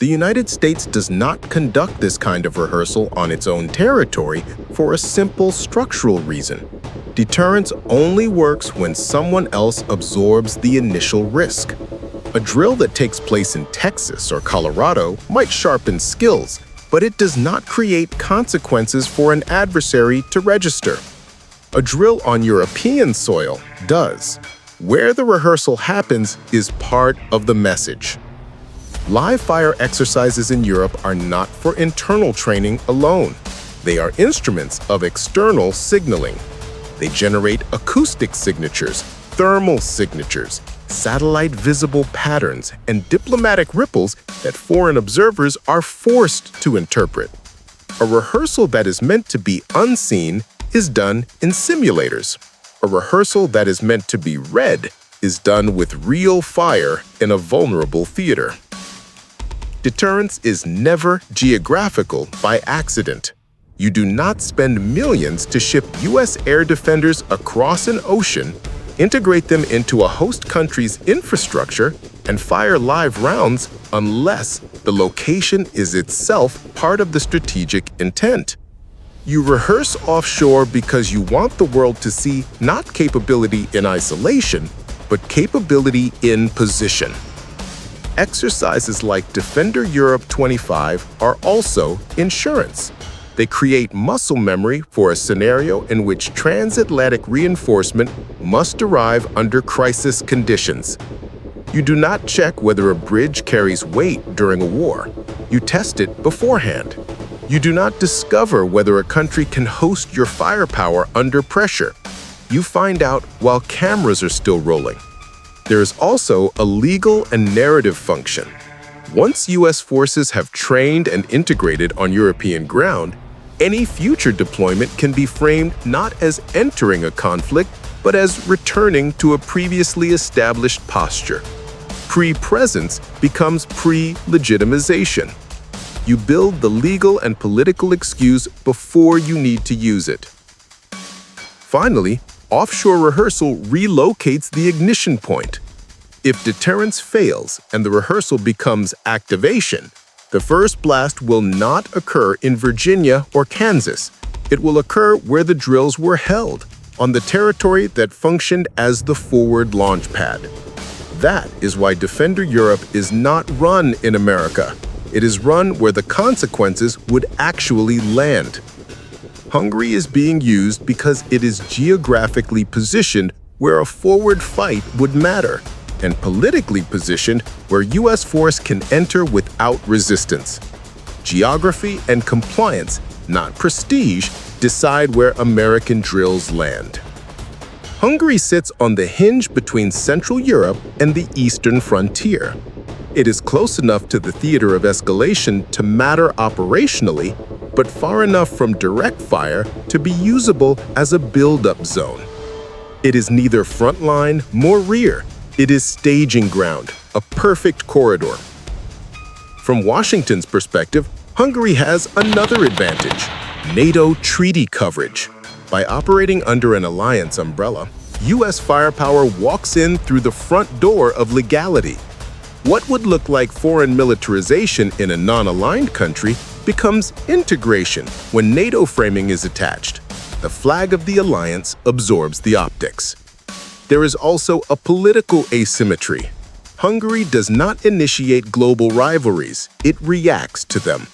The United States does not conduct this kind of rehearsal on its own territory for a simple structural reason. Deterrence only works when someone else absorbs the initial risk. A drill that takes place in Texas or Colorado might sharpen skills, but it does not create consequences for an adversary to register. A drill on European soil does. Where the rehearsal happens is part of the message. Live fire exercises in Europe are not for internal training alone. They are instruments of external signaling. They generate acoustic signatures, thermal signatures, satellite visible patterns, and diplomatic ripples that foreign observers are forced to interpret. A rehearsal that is meant to be unseen is done in simulators. A rehearsal that is meant to be read is done with real fire in a vulnerable theater. Deterrence is never geographical by accident. You do not spend millions to ship U.S. air defenders across an ocean, integrate them into a host country's infrastructure, and fire live rounds unless the location is itself part of the strategic intent. You rehearse offshore because you want the world to see not capability in isolation, but capability in position. Exercises like Defender Europe 25 are also insurance. They create muscle memory for a scenario in which transatlantic reinforcement must arrive under crisis conditions. You do not check whether a bridge carries weight during a war. You test it beforehand. You do not discover whether a country can host your firepower under pressure. You find out while cameras are still rolling. There is also a legal and narrative function. Once U.S. forces have trained and integrated on European ground, any future deployment can be framed not as entering a conflict, but as returning to a previously established posture. Pre-presence becomes pre-legitimization. You build the legal and political excuse before you need to use it. Finally, offshore rehearsal relocates the ignition point. If deterrence fails and the rehearsal becomes activation, the first blast will not occur in Virginia or Kansas. It will occur where the drills were held, on the territory that functioned as the forward launch pad. That is why Defender Europe is not run in America. It is run where the consequences would actually land. Hungary is being used because it is geographically positioned where a forward fight would matter, and politically positioned where U.S. force can enter without resistance. Geography and compliance, not prestige, decide where American drills land. Hungary sits on the hinge between Central Europe and the eastern frontier. It is close enough to the theater of escalation to matter operationally, but far enough from direct fire to be usable as a build-up zone. It is neither frontline nor rear. It is staging ground, a perfect corridor. From Washington's perspective, Hungary has another advantage: NATO treaty coverage. By operating under an alliance umbrella, U.S. firepower walks in through the front door of legality. What would look like foreign militarization in a non-aligned country becomes integration when NATO framing is attached. The flag of the alliance absorbs the optics. There is also a political asymmetry. Hungary does not initiate global rivalries, it reacts to them.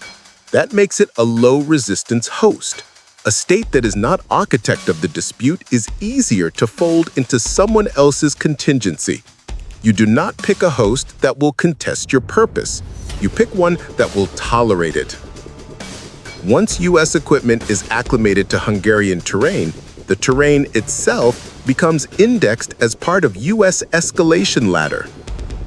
That makes it a low-resistance host. A state that is not architect of the dispute is easier to fold into someone else's contingency. You do not pick a host that will contest your purpose. You pick one that will tolerate it. Once U.S. equipment is acclimated to Hungarian terrain, the terrain itself becomes indexed as part of U.S. escalation ladder.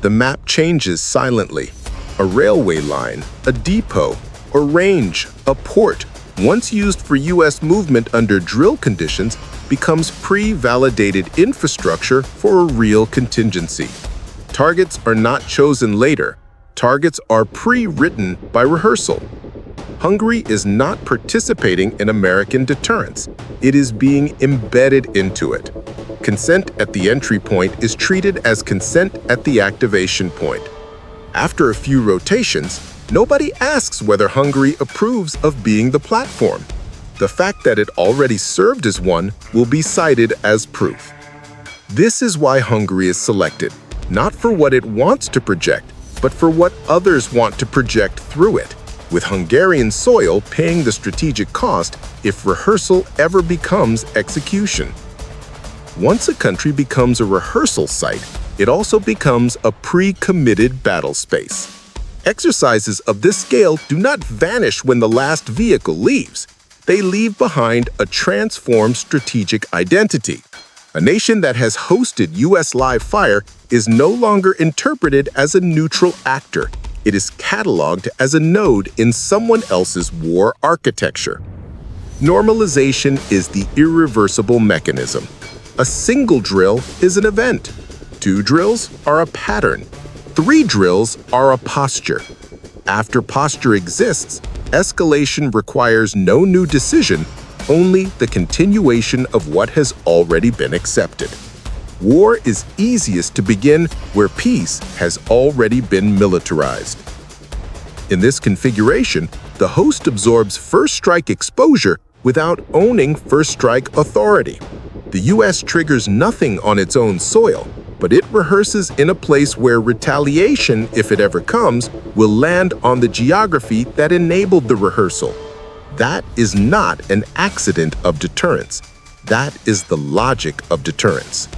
The map changes silently. A railway line, a depot, a range, a port, once used for U.S. movement under drill conditions, becomes pre-validated infrastructure for a real contingency. Targets are not chosen later. Targets are pre-written by rehearsal. Hungary is not participating in American deterrence. It is being embedded into it. Consent at the entry point is treated as consent at the activation point. After a few rotations, Nobody asks whether Hungary approves of being the platform. The fact that it already served as one will be cited as proof. This is why Hungary is selected, not for what it wants to project, but for what others want to project through it, with Hungarian soil paying the strategic cost if rehearsal ever becomes execution. Once a country becomes a rehearsal site, it also becomes a pre-committed battle space. Exercises of this scale do not vanish when the last vehicle leaves. They leave behind a transformed strategic identity. A nation that has hosted U.S. live fire is no longer interpreted as a neutral actor. It is cataloged as a node in someone else's war architecture. Normalization is the irreversible mechanism. A single drill is an event. 2 drills are a pattern. 3 drills are a posture. After posture exists, escalation requires no new decision, only the continuation of what has already been accepted. War is easiest to begin where peace has already been militarized. In this configuration, the host absorbs first strike exposure without owning first strike authority. The U.S. triggers nothing on its own soil, but it rehearses in a place where retaliation, if it ever comes, will land on the geography that enabled the rehearsal. That is not an accident of deterrence. That is the logic of deterrence.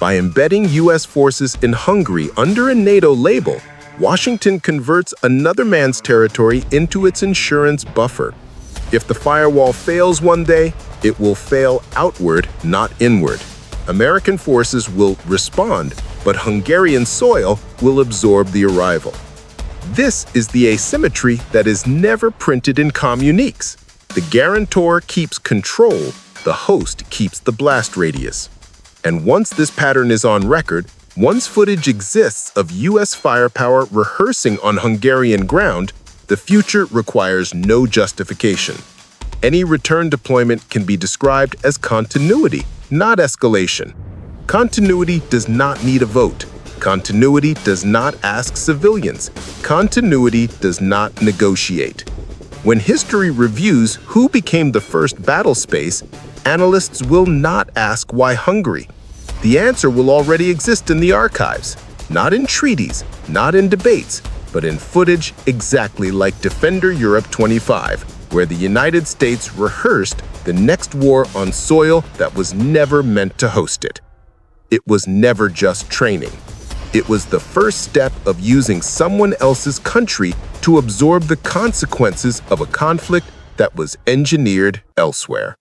By embedding U.S. forces in Hungary under a NATO label, Washington converts another man's territory into its insurance buffer. If the firewall fails one day, it will fail outward, not inward. American forces will respond, but Hungarian soil will absorb the arrival. This is the asymmetry that is never printed in communiques. The guarantor keeps control, the host keeps the blast radius. And once this pattern is on record, once footage exists of U.S. firepower rehearsing on Hungarian ground, the future requires no justification. Any return deployment can be described as continuity, not escalation. Continuity does not need a vote. Continuity does not ask civilians. Continuity does not negotiate. When history reviews who became the first battle space, analysts will not ask why Hungary. The answer will already exist in the archives, not in treaties, not in debates, but in footage exactly like Defender Europe 25, where the United States rehearsed the next war on soil that was never meant to host it. It was never just training. It was the first step of using someone else's country to absorb the consequences of a conflict that was engineered elsewhere.